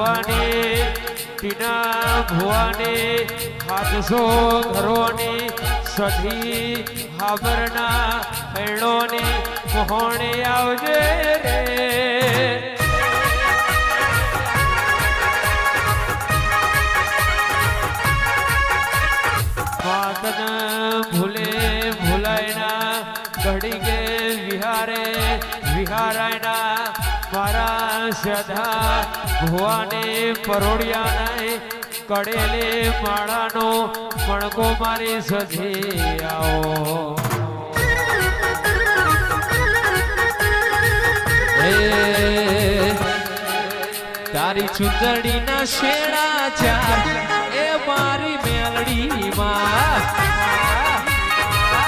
ભુવાની ટીના ભુવાની હાથસો ઘરોની સધી હાબરના પૈણોની મોહણી આવજે રે વાતન ભૂલે ભૂલાયના ઘડી કે વિહારે વિહારાયના મારા સદા ભુવાને પરોડિયાને કડેલે માળાનો મણકો મારી સજી આવો તારી ચૂંટણીના શેણા ચાર